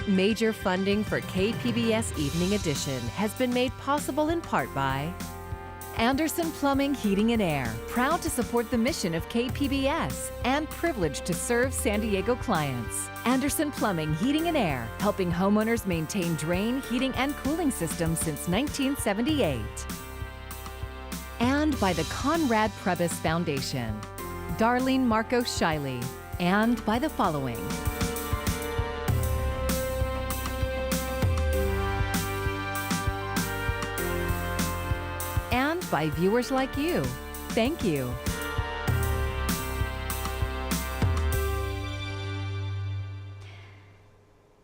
Major funding for KPBS Evening Edition has been made possible in part by Anderson Plumbing, Heating and Air, proud to support the mission of KPBS and privileged to serve San Diego clients. Anderson Plumbing, Heating and Air, helping homeowners maintain drain, heating, and cooling systems since 1978. And by the Conrad Prebys Foundation, Darlene Marcos Shiley, and by the following. And by viewers like you. Thank you.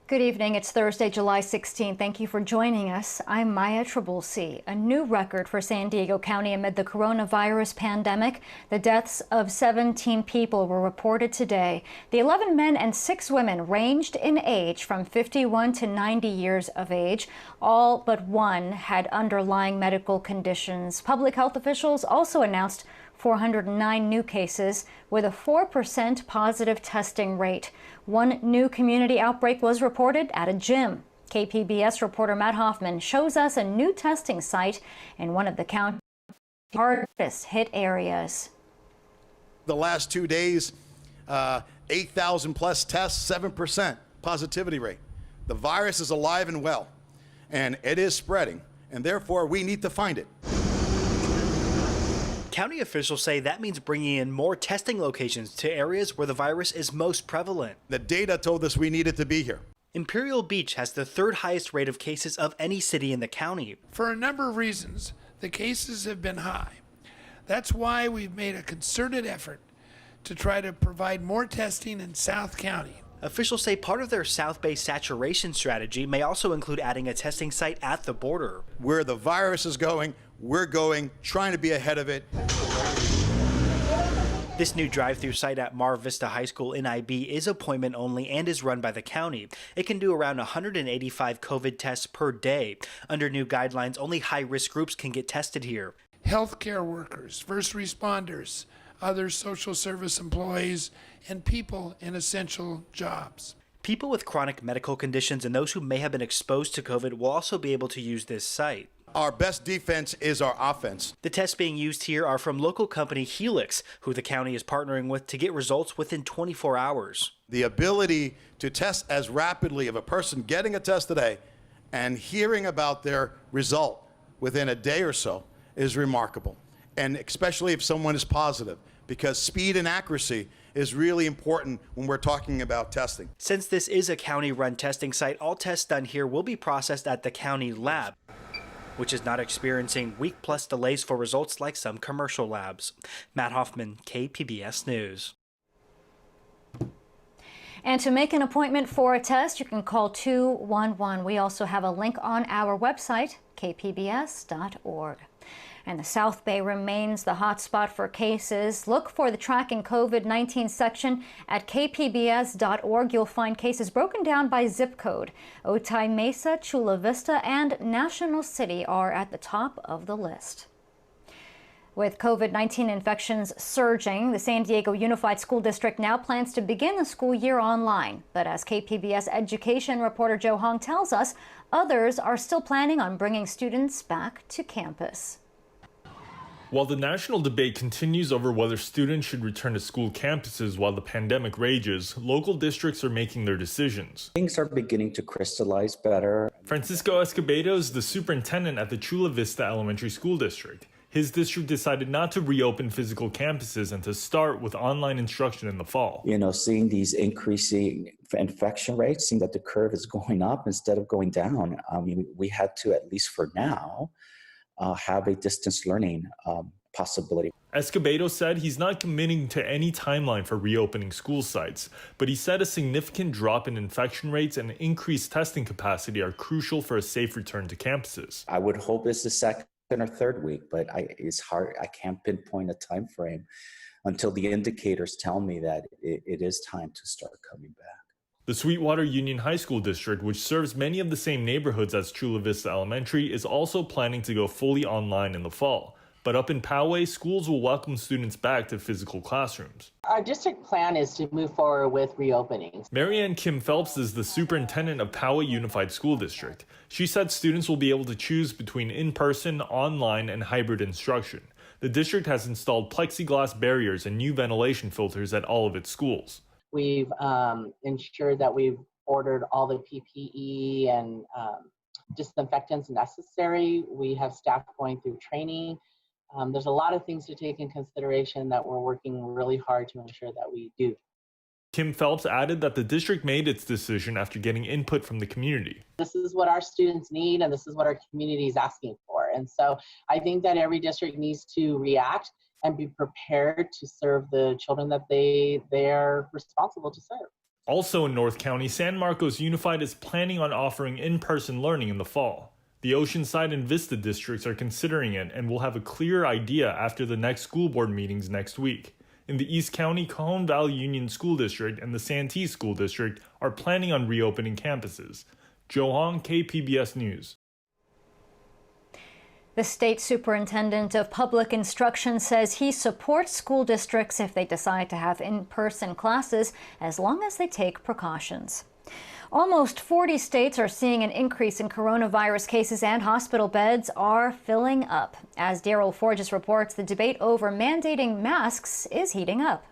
Good evening. It's Thursday, July 16. Thank you for joining us. I'm Maya Trabulsi. A new record for San Diego County amid the coronavirus pandemic. The deaths of 17 people were reported today. The 11 men and 6 women ranged in age from 51 to 90 years of age. All but one had underlying medical conditions. Public health officials also announced 409 new cases with a 4% positive testing rate. One new community outbreak was reported at a gym. KPBS reporter Matt Hoffman shows us a new testing site in one of the county's hardest hit areas. The last 2 days, 8,000 plus tests, 7% positivity rate. The virus is alive and well, and it is spreading, and therefore we need to find it. County officials say that means bringing in more testing locations to areas where the virus is most prevalent. The data told us we needed to be here. Imperial Beach has the 3rd highest rate of cases of any city in the county. For a number of reasons, the cases have been high. That's why we've made a concerted effort to try to provide more testing in South County. Officials say part of their South Bay saturation strategy may also include adding a testing site at the border. Where the virus is going, we're going, trying to be ahead of it. This new drive-through site at Mar Vista High School in IB is appointment only and is run by the county. It can do around 185 COVID tests per day. Under new guidelines, only high-risk groups can get tested here. Healthcare workers, first responders, other social service employees, and people in essential jobs. People with chronic medical conditions and those who may have been exposed to COVID will also be able to use this site. Our best defense is our offense. The tests being used here are from local company Helix, who the county is partnering with to get results within 24 hours. The ability to test as rapidly of a person getting a test today and hearing about their result within a day or so is remarkable. And especially if someone is positive, because speed and accuracy is really important when we're talking about testing. Since this is a county-run testing site, all tests done here will be processed at the county lab, which is not experiencing week-plus delays for results like some commercial labs. Matt Hoffman, KPBS News. And to make an appointment for a test, you can call 211. We also have a link on our website, kpbs.org. And the South Bay remains the hotspot for cases. Look for the Tracking COVID-19 section at kpbs.org. You'll find cases broken down by zip code. Otay Mesa, Chula Vista, and National City are at the top of the list. With COVID-19 infections surging, the San Diego Unified School District now plans to begin the school year online. But as KPBS education reporter Joe Hong tells us, others are still planning on bringing students back to campus. While the national debate continues over whether students should return to school campuses while the pandemic rages, local districts are making their decisions. Things are beginning to crystallize better. Francisco Escobedo is the superintendent at the Chula Vista Elementary School District. His district decided not to reopen physical campuses and to start with online instruction in the fall. Seeing these increasing infection rates, seeing that the curve is going up instead of going down, we had to, at least for now, have a distance learning possibility. Escobedo said he's not committing to any timeline for reopening school sites, but he said a significant drop in infection rates and increased testing capacity are crucial for a safe return to campuses. I would hope it's the second or third week, but it's hard. I can't pinpoint a time frame until the indicators tell me that it is time to start coming back. The Sweetwater Union High School District, which serves many of the same neighborhoods as Chula Vista Elementary, is also planning to go fully online in the fall. But up in Poway, schools will welcome students back to physical classrooms. Our district plan is to move forward with reopenings. Marianne Kim Phelps is the superintendent of Poway Unified School District. She said students will be able to choose between in-person, online, and hybrid instruction. The district has installed plexiglass barriers and new ventilation filters at all of its schools. We've ensured that we've ordered all the PPE and disinfectants necessary. We have staff going through training. There's a lot of things to take in consideration that we're working really hard to ensure that we do. Kim Phelps added that the district made its decision after getting input from the community. This is what our students need, and this is what our community is asking for. And so I think that every district needs to react and be prepared to serve the children that they're responsible to serve. Also in North County, San Marcos Unified is planning on offering in-person learning in the fall. The Oceanside and Vista districts are considering it and will have a clear idea after the next school board meetings next week. In the East County, Cajon Valley Union School District and the Santee School District are planning on reopening campuses. Joe Hong, KPBS News. The state superintendent of public instruction says he supports school districts if they decide to have in-person classes as long as they take precautions. Almost 40 states are seeing an increase in coronavirus cases, and hospital beds are filling up. As Daryl Forges reports, the debate over mandating masks is heating up.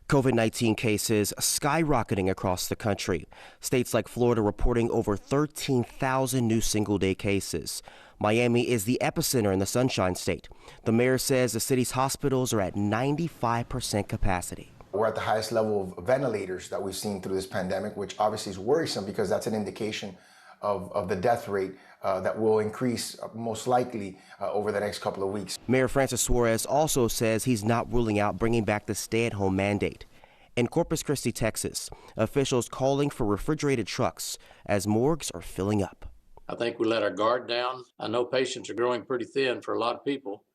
COVID-19 cases skyrocketing across the country. States like Florida reporting over 13,000 new single-day cases. Miami is the epicenter in the Sunshine State. The mayor says the city's hospitals are at 95% capacity. We're at the highest level of ventilators that we've seen through this pandemic, which obviously is worrisome because that's an indication of the death rate that will increase most likely over the next couple of weeks. Mayor Francis Suarez also says he's not ruling out bringing back the stay-at-home mandate. In Corpus Christi, Texas, officials calling for refrigerated trucks as morgues are filling up. I think we let our guard down. I know patients are growing pretty thin for a lot of people,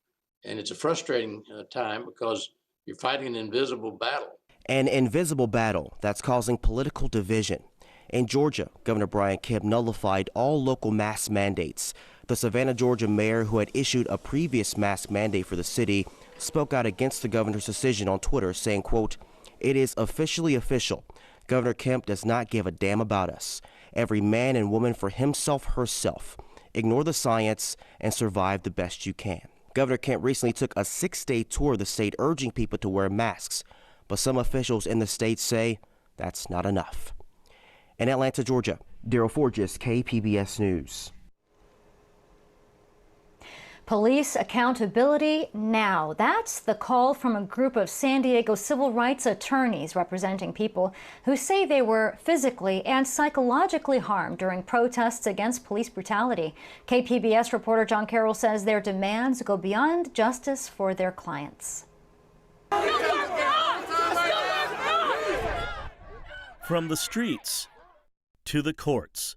and it's a frustrating time because you're fighting an invisible battle. An invisible battle that's causing political division. In Georgia, Governor Brian Kemp nullified all local mask mandates. The Savannah, Georgia mayor, who had issued a previous mask mandate for the city, spoke out against the governor's decision on Twitter, saying, quote, "It is officially official. Governor Kemp does not give a damn about us. Every man and woman for himself, herself. Ignore the science and survive the best you can." Governor Kemp recently took a 6-day tour of the state urging people to wear masks, but some officials in the state say that's not enough. In Atlanta, Georgia, Daryl Forges, KPBS News. Police accountability now. That's the call from a group of San Diego civil rights attorneys representing people who say they were physically and psychologically harmed during protests against police brutality. KPBS reporter John Carroll says their demands go beyond justice for their clients. From the streets to the courts.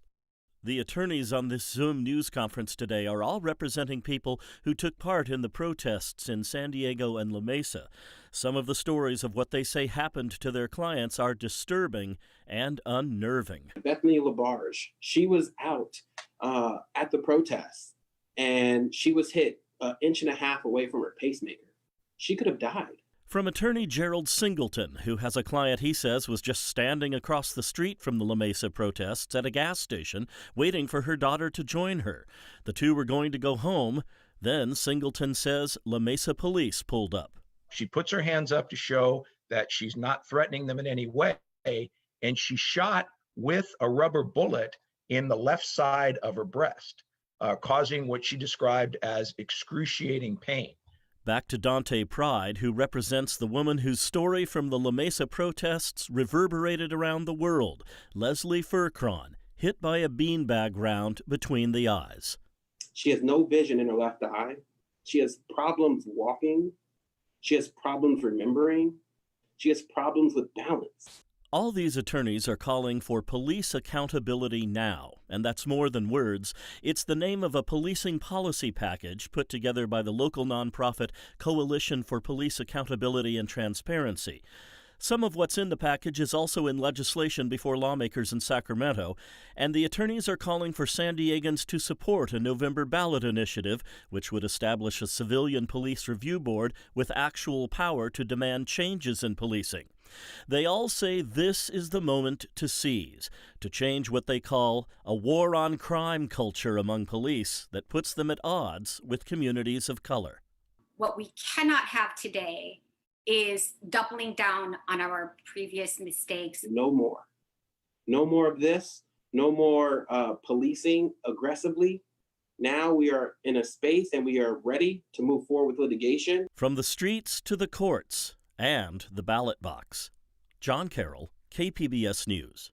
The attorneys on this Zoom news conference today are all representing people who took part in the protests in San Diego and La Mesa. Some of the stories of what they say happened to their clients are disturbing and unnerving. Bethany LaBarge, she was out at the protests, and she was hit 1.5 inches away from her pacemaker. She could have died. From attorney Gerald Singleton, who has a client he says was just standing across the street from the La Mesa protests at a gas station, waiting for her daughter to join her. The two were going to go home. Then Singleton says La Mesa police pulled up. She puts her hands up to show that she's not threatening them in any way, and she shot with a rubber bullet in the left side of her breast, causing what she described as excruciating pain. Back to Dante Pride, who represents the woman whose story from the La Mesa protests reverberated around the world. Leslie Furcron, hit by a beanbag round between the eyes. She has no vision in her left eye. She has problems walking. She has problems remembering. She has problems with balance. All these attorneys are calling for police accountability now, and that's more than words. It's the name of a policing policy package put together by the local nonprofit Coalition for Police Accountability and Transparency. Some of what's in the package is also in legislation before lawmakers in Sacramento, and the attorneys are calling for San Diegans to support a November ballot initiative, which would establish a civilian police review board with actual power to demand changes in policing. They all say this is the moment to seize, to change what they call a war on crime culture among police that puts them at odds with communities of color. What we cannot have today is doubling down on our previous mistakes. No more. No more of this. No more policing aggressively. Now we are in a space and we are ready to move forward with litigation. From the streets to the courts and the ballot box. John Carroll, KPBS News.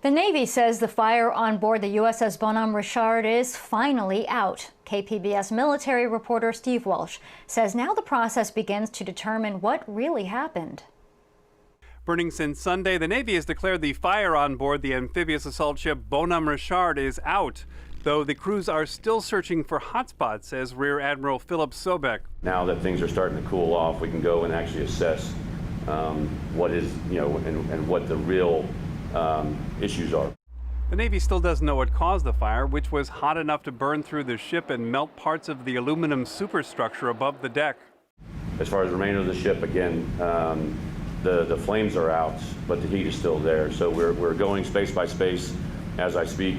The Navy says the fire on board the USS Bonhomme Richard is finally out. KPBS military reporter Steve Walsh says now the process begins to determine what really happened. Burning since Sunday, the Navy has declared the fire on board the amphibious assault ship Bonhomme Richard is out, though the crews are still searching for hotspots, says Rear Admiral Philip Sobek. Now that things are starting to cool off, we can go and actually assess what is, and what the real issues are. The Navy still doesn't know what caused the fire, which was hot enough to burn through the ship and melt parts of the aluminum superstructure above the deck. As far as the remainder of the ship, again, the flames are out, but the heat is still there. So we're going space by space as I speak.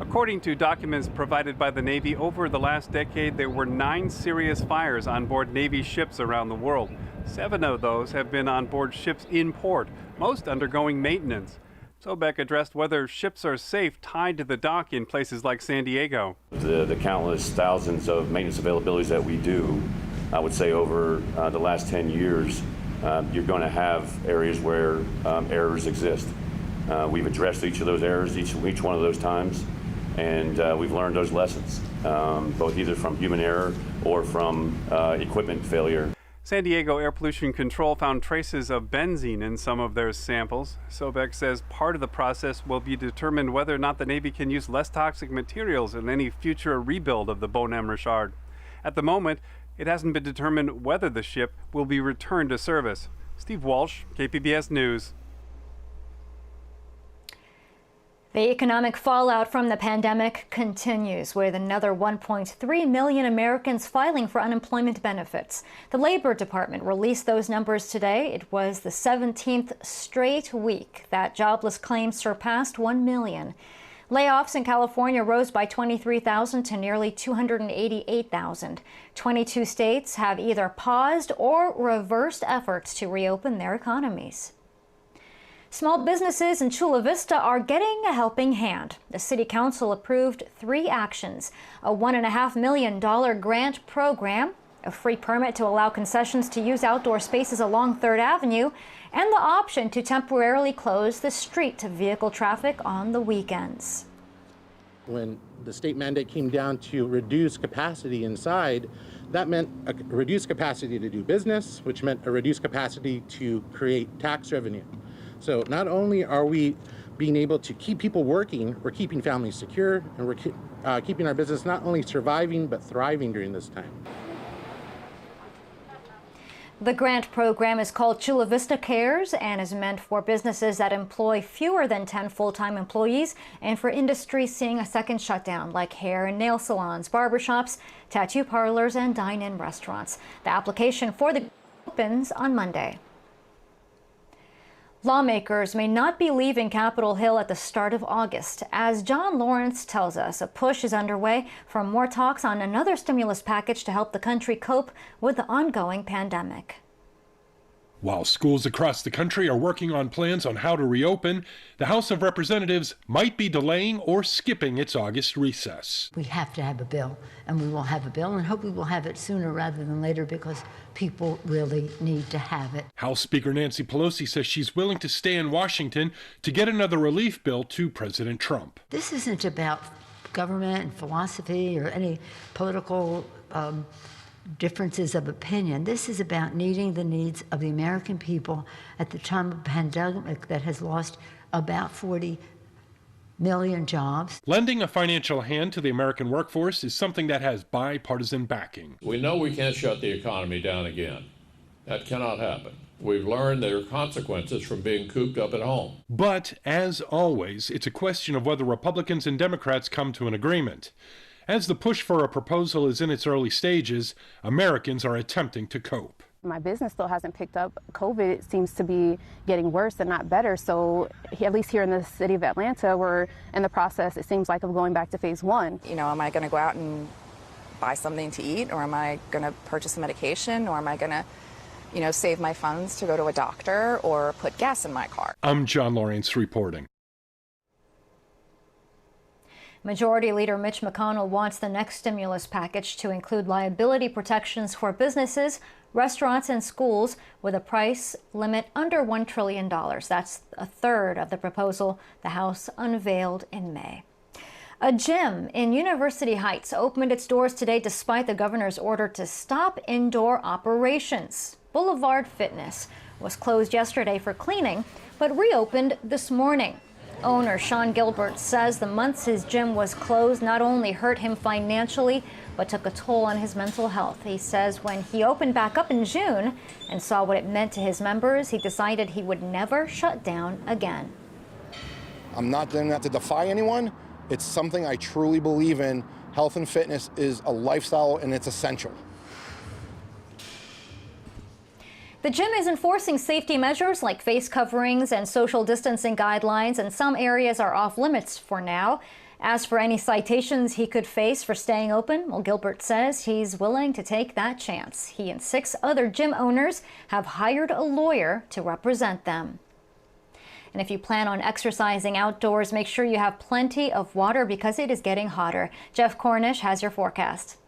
According to documents provided by the Navy, over the last decade, there were 9 serious fires on board Navy ships around the world. 7 of those have been on board ships in port, most undergoing maintenance. Sobek addressed whether ships are safe tied to the dock in places like San Diego. The countless thousands of maintenance availabilities that we do, I would say over the last 10 years, you're going to have areas where errors exist. We've addressed each of those errors each one of those times, and we've learned those lessons, both either from human error or from equipment failure. San Diego Air Pollution Control found traces of benzene in some of their samples. Sobek says part of the process will be determined whether or not the Navy can use less toxic materials in any future rebuild of the Bonhomme Richard. At the moment, it hasn't been determined whether the ship will be returned to service. Steve Walsh, KPBS News. The economic fallout from the pandemic continues, with another 1.3 million Americans filing for unemployment benefits. The Labor Department released those numbers today. It was the 17th straight week that jobless claims surpassed 1 million. Layoffs in California rose by 23,000 to nearly 288,000. 22 states have either paused or reversed efforts to reopen their economies. Small businesses in Chula Vista are getting a helping hand. The City Council approved 3 actions: a $1.5 million grant program, a free permit to allow concessions to use outdoor spaces along 3rd Avenue, and the option to temporarily close the street to vehicle traffic on the weekends. When the state mandate came down to reduce capacity inside, that meant a reduced capacity to do business, which meant a reduced capacity to create tax revenue. So not only are we being able to keep people working, we're keeping families secure, and we're keeping our business not only surviving, but thriving during this time. The grant program is called Chula Vista Cares and is meant for businesses that employ fewer than 10 full-time employees and for industries seeing a second shutdown, like hair and nail salons, barbershops, tattoo parlors, and dine-in restaurants. The application for the opens on Monday. Lawmakers may not be leaving Capitol Hill at the start of August. As John Lawrence tells us, a push is underway for more talks on another stimulus package to help the country cope with the ongoing pandemic. While schools across the country are working on plans on how to reopen, the House of Representatives might be delaying or skipping its August recess. We have to have a bill, and we will have a bill, and hope we will have it sooner rather than later because people really need to have it. House Speaker Nancy Pelosi says she's willing to stay in Washington to get another relief bill to President Trump. This isn't about government and philosophy or any political differences of opinion. This is about meeting the needs of the American people at the time of a pandemic that has lost about 40 million jobs. Lending a financial hand to the American workforce is something that has bipartisan backing. We know we can't shut the economy down again, That cannot happen. We've learned there are consequences from being cooped up at home. But, as always, it's a question of whether Republicans and Democrats come to an agreement. As the push for a proposal is in its early stages, Americans are attempting to cope. My business still hasn't picked up. COVID seems to be getting worse and not better. So at least here in the city of Atlanta, we're in the process, it seems like, of going back to phase 1. You know, am I going to go out and buy something to eat, or am I going to purchase a medication, or am I going to, you know, save my funds to go to a doctor or put gas in my car? I'm John Lawrence reporting. Majority Leader Mitch McConnell wants the next stimulus package to include liability protections for businesses, restaurants, and schools with a price limit under $1 trillion. That's a third of the proposal the House unveiled in May. A gym in University Heights opened its doors today despite the governor's order to stop indoor operations. Boulevard Fitness was closed yesterday for cleaning, but reopened this morning. Owner Sean Gilbert says the months his gym was closed not only hurt him financially, but took a toll on his mental health. He says when he opened back up in June and saw what it meant to his members, he decided he would never shut down again. I'm not doing that to defy anyone. It's something I truly believe in. Health and fitness is a lifestyle and it's essential. The gym is enforcing safety measures like face coverings and social distancing guidelines, and some areas are off limits for now. As for any citations he could face for staying open, well, Gilbert says he's willing to take that chance. He and 6 other gym owners have hired a lawyer to represent them. And if you plan on exercising outdoors, make sure you have plenty of water because it is getting hotter. Jeff Cornish has your forecast.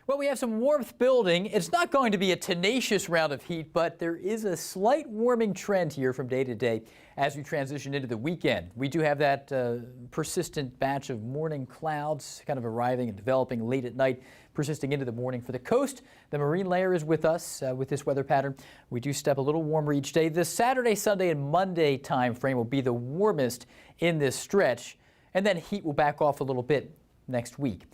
Well, we have some warmth building. It's not going to be a tenacious round of heat, but there is a slight warming trend here from day to day as we transition into the weekend. We do have that persistent batch of morning clouds kind of arriving and developing late at night, persisting into the morning for the coast. The marine layer is with us with this weather pattern. We do step a little warmer each day. This Saturday, Sunday, and Monday time frame will be the warmest in this stretch, and then heat will back off a little bit next week.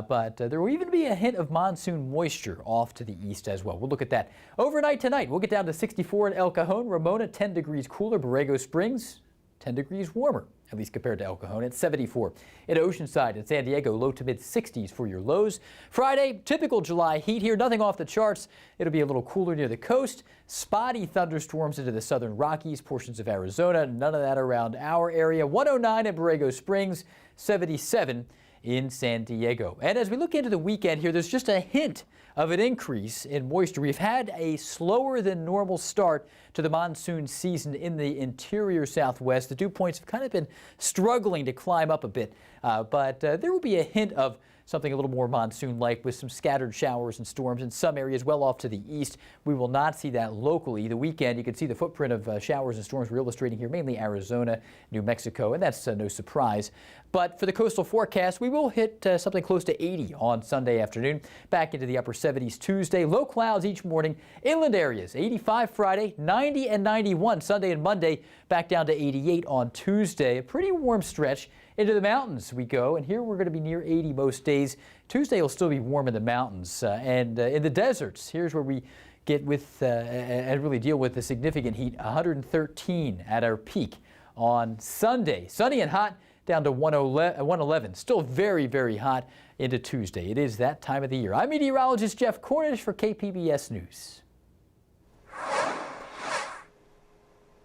But there will even be a hint of monsoon moisture off to the east as well. We'll look at that. Overnight tonight, we'll get down to 64 in El Cajon, Ramona 10 degrees cooler, Borrego Springs 10 degrees warmer, at least compared to El Cajon at 74. At Oceanside and San Diego, low to mid 60s for your lows. Friday, typical July heat here, nothing off the charts. It'll be a little cooler near the coast. Spotty thunderstorms into the southern Rockies, portions of Arizona, none of that around our area. 109 in Borrego Springs, 77 in San Diego. And as we look into the weekend here, there's just a hint of an increase in moisture. We've had a slower than normal start to the monsoon season in the interior Southwest. The dew points have kind of been struggling to climb up a bit, but there will be a hint of something a little more monsoon-like with some scattered showers and storms in some areas well off to the east. We will not see that locally. The weekend, you can see the footprint of showers and storms we're illustrating here, mainly Arizona, New Mexico, and that's no surprise. But for the coastal forecast, we will hit something close to 80 on Sunday afternoon, back into the upper 70s Tuesday. Low clouds each morning. Inland areas, 85 Friday, 90 and 91 Sunday and Monday, back down to 88 on Tuesday. A pretty warm stretch. Into the mountains we go, and here we're going to be near 80 most days. Tuesday will still be warm in the mountains, and in the deserts, here's where we get with and really deal with the significant heat. 113 at our peak on Sunday. Sunny and hot, down to 111. Still very, very hot into Tuesday. It is that time of the year. I'm meteorologist Jeff Cornish for KPBS News.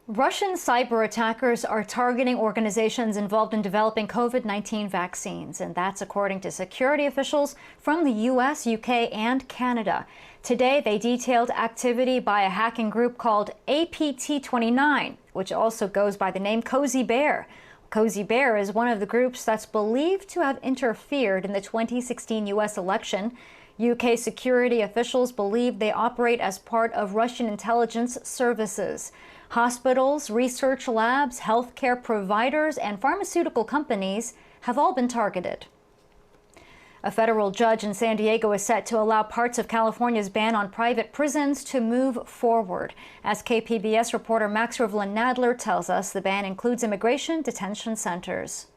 Russian cyber attackers are targeting organizations involved in developing COVID-19 vaccines, and that's according to security officials from the U.S., UK, and Canada. Today, they detailed activity by a hacking group called APT29, which also goes by the name Cozy Bear. Cozy Bear is one of the groups that's believed to have interfered in the 2016 U.S. election. UK security officials believe they operate as part of Russian intelligence services. Hospitals, research labs, healthcare providers, and pharmaceutical companies have all been targeted. A federal judge in San Diego is set to allow parts of California's ban on private prisons to move forward. As KPBS reporter Max Rivlin-Nadler tells us, the ban includes immigration detention centers.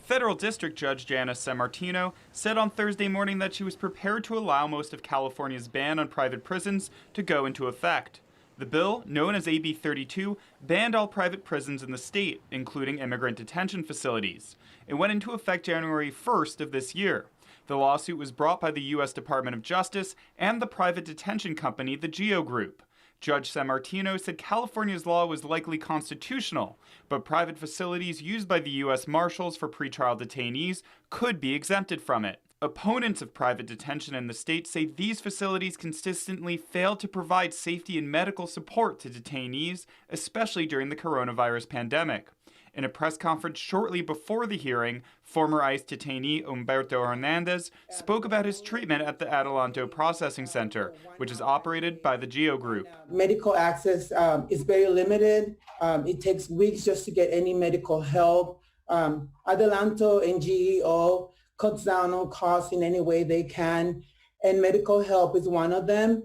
Federal District Judge Janice Sammartino said on Thursday morning that she was prepared to allow most of California's ban on private prisons to go into effect. The bill, known as AB 32, banned all private prisons in the state, including immigrant detention facilities. It went into effect January 1st of this year. The lawsuit was brought by the U.S. Department of Justice and the private detention company, the GEO Group. Judge Sammartino said California's law was likely constitutional, but private facilities used by the U.S. Marshals for pretrial detainees could be exempted from it. Opponents of private detention in the state say these facilities consistently fail to provide safety and medical support to detainees, especially during the coronavirus pandemic. In a press conference shortly before the hearing, former ICE detainee Humberto Hernandez spoke about his treatment at the Adelanto Processing Center, which is operated by the GEO Group. Medical access is very limited. It takes weeks just to get any medical help. Adelanto and GEO cuts down on costs in any way they can, and medical help is one of them.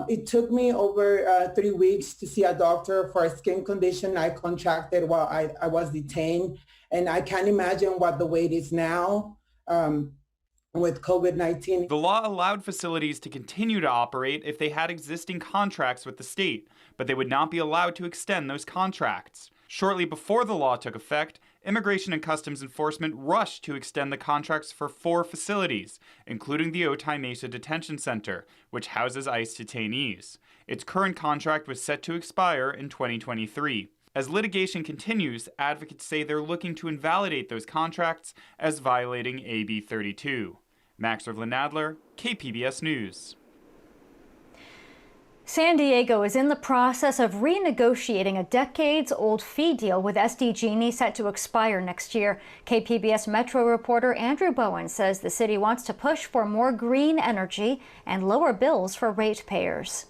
It took me over 3 weeks to see a doctor for a skin condition I contracted while I was detained. And I can't imagine what the wait is now with COVID-19. The law allowed facilities to continue to operate if they had existing contracts with the state, but they would not be allowed to extend those contracts. Shortly before the law took effect, Immigration and Customs Enforcement rushed to extend the contracts for 4 facilities, including the Otay Mesa Detention Center, which houses ICE detainees. Its current contract was set to expire in 2023. As litigation continues, advocates say they're looking to invalidate those contracts as violating AB 32. Max Rivlin-Nadler, KPBS News. San Diego is in the process of renegotiating a decades-old fee deal with SD Genie set to expire next year. KPBS Metro reporter Andrew Bowen says the city wants to push for more green energy and lower bills for ratepayers.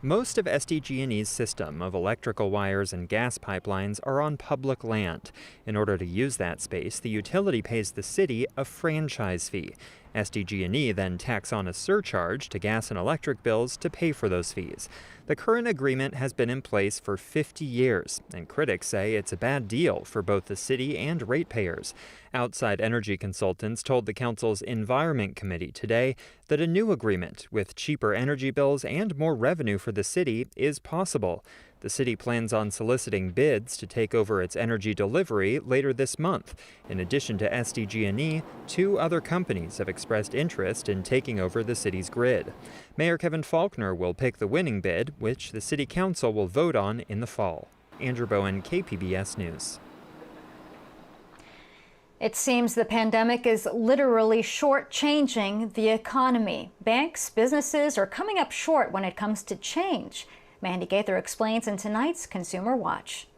Most of SD Genie's system of electrical wires and gas pipelines are on public land. In order to use that space, the utility pays the city a franchise fee. SD Genie then tacks on a surcharge to gas and electric bills to pay for those fees. The current agreement has been in place for 50 years, and critics say it's a bad deal for both the city and ratepayers. Outside energy consultants told the council's Environment Committee today that a new agreement with cheaper energy bills and more revenue for the city is possible. The city plans on soliciting bids to take over its energy delivery later this month. In addition to SD Genie, 2 other companies have expressed interest in taking over the city's grid. Mayor Kevin Faulconer will pick the winning bid, which the city council will vote on in the fall. Andrew Bowen, KPBS News. It seems the pandemic is literally shortchanging the economy. Banks, businesses are coming up short when it comes to change. Mandy Gaither explains in tonight's Consumer Watch.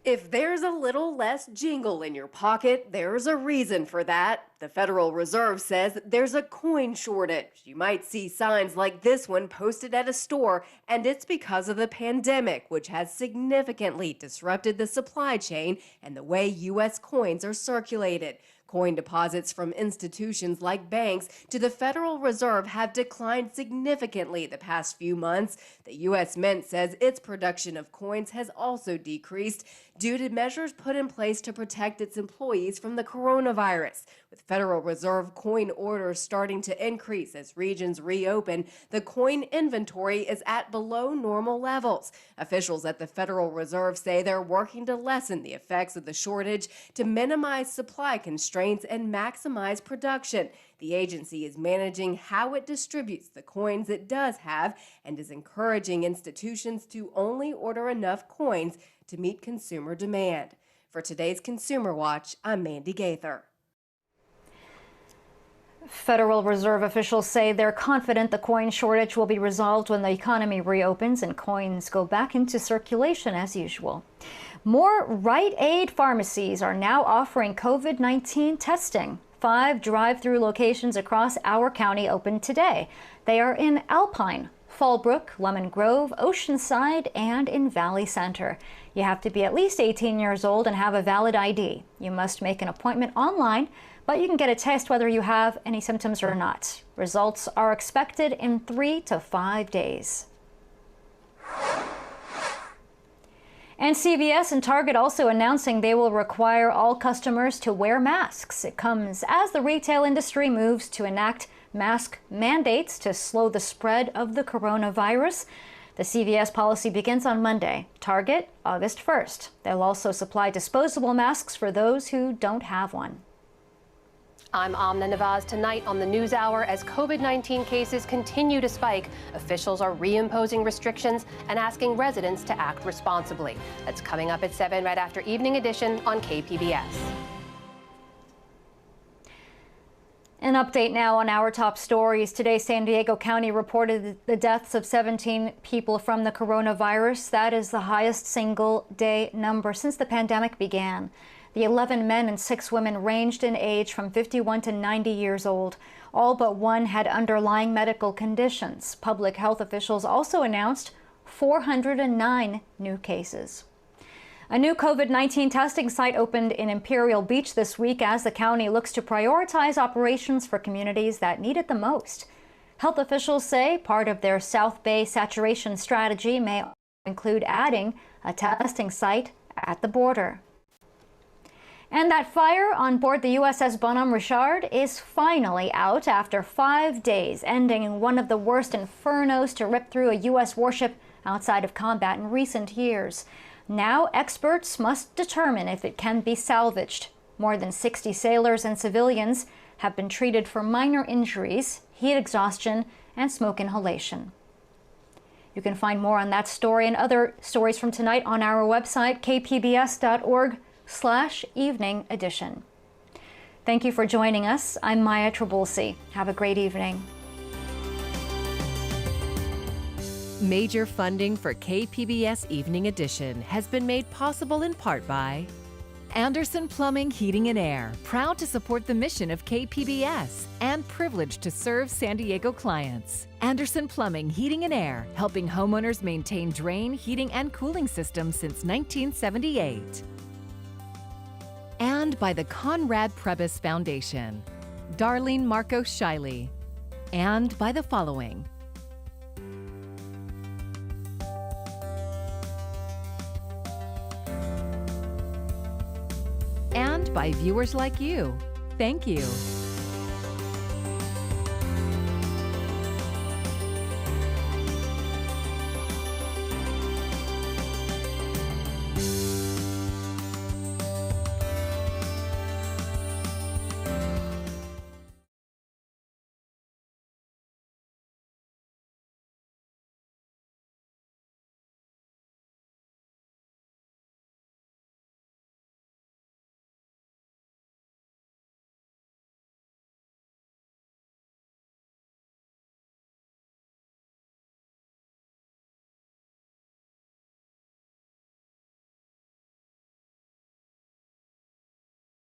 If there's a little less jingle in your pocket, there's a reason for that. The Federal Reserve says there's a coin shortage. You might see signs like this one posted at a store, and it's because of the pandemic, which has significantly disrupted the supply chain and the way U.S. coins are circulated. Coin deposits from institutions like banks to the Federal Reserve have declined significantly the past few months. The U.S. Mint says its production of coins has also decreased due to measures put in place to protect its employees from the coronavirus. With Federal Reserve coin orders starting to increase as regions reopen, the coin inventory is at below normal levels. Officials at the Federal Reserve say they're working to lessen the effects of the shortage to minimize supply constraints and maximize production. The agency is managing how it distributes the coins it does have and is encouraging institutions to only order enough coins to meet consumer demand. For today's Consumer Watch, I'm Mandy Gaither. Federal Reserve officials say they're confident the coin shortage will be resolved when the economy reopens and coins go back into circulation as usual. More Rite Aid pharmacies are now offering COVID-19 testing. 5 drive-through locations across our county opened today. They are in Alpine, Fallbrook, Lemon Grove, Oceanside, and in Valley Center. You have to be at least 18 years old and have a valid ID. You must make an appointment online, but you can get a test whether you have any symptoms or not. Results are expected in 3 to 5 days. And CVS and Target also announcing they will require all customers to wear masks. It comes as the retail industry moves to enact mask mandates to slow the spread of the coronavirus. The CVS policy begins on Monday, Target August 1st. They'll also supply disposable masks for those who don't have one. I'm Amna Nawaz. Tonight on the NewsHour, as COVID-19 cases continue to spike, officials are reimposing restrictions and asking residents to act responsibly. That's coming up at 7 right after Evening Edition on KPBS. An update now on our top stories. Today, San Diego County reported the deaths of 17 people from the coronavirus. That is the highest single-day number since the pandemic began. The 11 men and 6 women ranged in age from 51 to 90 years old. All but one had underlying medical conditions. Public health officials also announced 409 new cases. A new COVID-19 testing site opened in Imperial Beach this week as the county looks to prioritize operations for communities that need it the most. Health officials say part of their South Bay saturation strategy may include adding a testing site at the border. And that fire on board the USS Bonhomme Richard is finally out after 5 days, ending in one of the worst infernos to rip through a U.S. warship outside of combat in recent years. Now experts must determine if it can be salvaged. More than 60 sailors and civilians have been treated for minor injuries, heat exhaustion, and smoke inhalation. You can find more on that story and other stories from tonight on our website, kpbs.org/evening edition. Thank you for joining us. I'm Maya Trabulsi. Have a great evening. Major funding for KPBS Evening Edition has been made possible in part by Anderson Plumbing, Heating and Air, proud to support the mission of KPBS and privileged to serve San Diego clients. Anderson Plumbing, Heating and Air, helping homeowners maintain drain, heating, and cooling systems since 1978. And by the Conrad Prebys Foundation, Darlene Marcos Shiley, and by the following: and by viewers like you. Thank you.